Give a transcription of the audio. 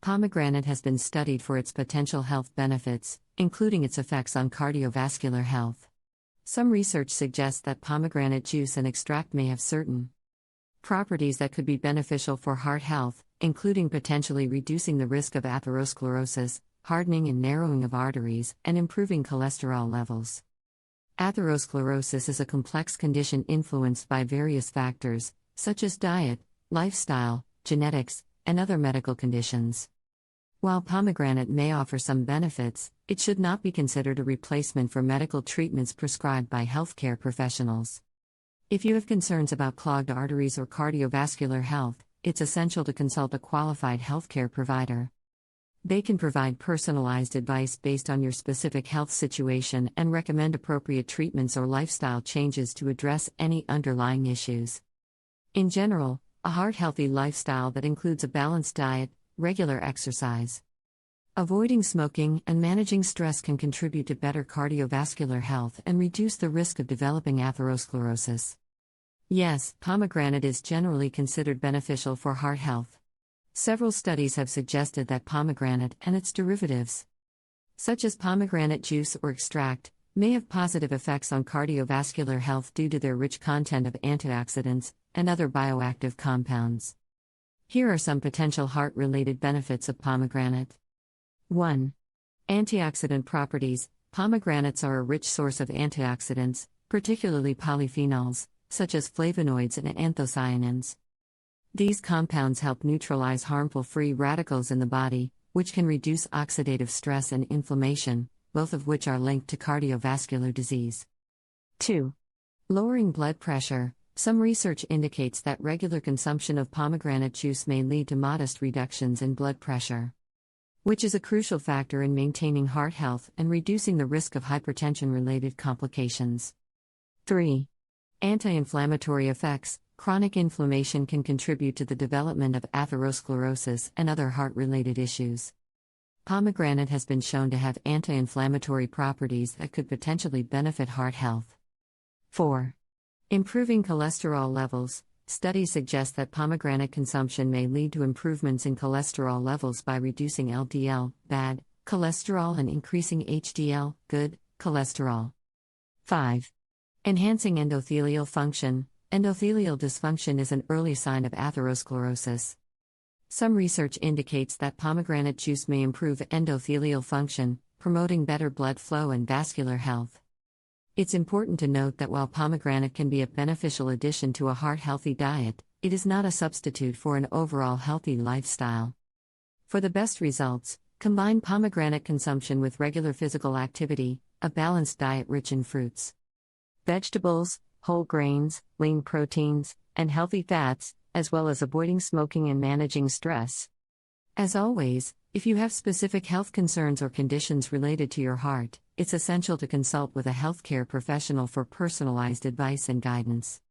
Pomegranate has been studied for its potential health benefits, including its effects on cardiovascular health. Some research suggests that pomegranate juice and extract may have certain properties that could be beneficial for heart health, including potentially reducing the risk of atherosclerosis, hardening and narrowing of arteries, and improving cholesterol levels. Atherosclerosis is a complex condition influenced by various factors, such as diet, lifestyle, genetics, and other medical conditions. While pomegranate may offer some benefits, it should not be considered a replacement for medical treatments prescribed by healthcare professionals. If you have concerns about clogged arteries or cardiovascular health, it's essential to consult a qualified healthcare provider. They can provide personalized advice based on your specific health situation and recommend appropriate treatments or lifestyle changes to address any underlying issues. In general, a heart-healthy lifestyle that includes a balanced diet, regular exercise, avoiding smoking, and managing stress can contribute to better cardiovascular health and reduce the risk of developing atherosclerosis. Yes, pomegranate is generally considered beneficial for heart health. Several studies have suggested that pomegranate and its derivatives, such as pomegranate juice or extract, may have positive effects on cardiovascular health due to their rich content of antioxidants and other bioactive compounds. Here are some potential heart-related benefits of pomegranate. 1. Antioxidant properties. Pomegranates are a rich source of antioxidants, particularly polyphenols, such as flavonoids and anthocyanins. These compounds help neutralize harmful free radicals in the body, which can reduce oxidative stress and inflammation, both of which are linked to cardiovascular disease. 2. Lowering blood pressure. Some research indicates that regular consumption of pomegranate juice may lead to modest reductions in blood pressure, which is a crucial factor in maintaining heart health and reducing the risk of hypertension-related complications. 3. Anti-inflammatory effects. Chronic inflammation can contribute to the development of atherosclerosis and other heart-related issues. Pomegranate has been shown to have anti-inflammatory properties that could potentially benefit heart health. 4. Improving cholesterol levels. Studies suggest that pomegranate consumption may lead to improvements in cholesterol levels by reducing LDL, bad, cholesterol and increasing HDL, good, cholesterol. 5. Enhancing endothelial function. Endothelial dysfunction is an early sign of atherosclerosis. Some research indicates that pomegranate juice may improve endothelial function, promoting better blood flow and vascular health. It's important to note that while pomegranate can be a beneficial addition to a heart-healthy diet, it is not a substitute for an overall healthy lifestyle. For the best results, combine pomegranate consumption with regular physical activity, a balanced diet rich in fruits, vegetables, whole grains, lean proteins, and healthy fats, as well as avoiding smoking and managing stress. As always, if you have specific health concerns or conditions related to your heart, it's essential to consult with a healthcare professional for personalized advice and guidance.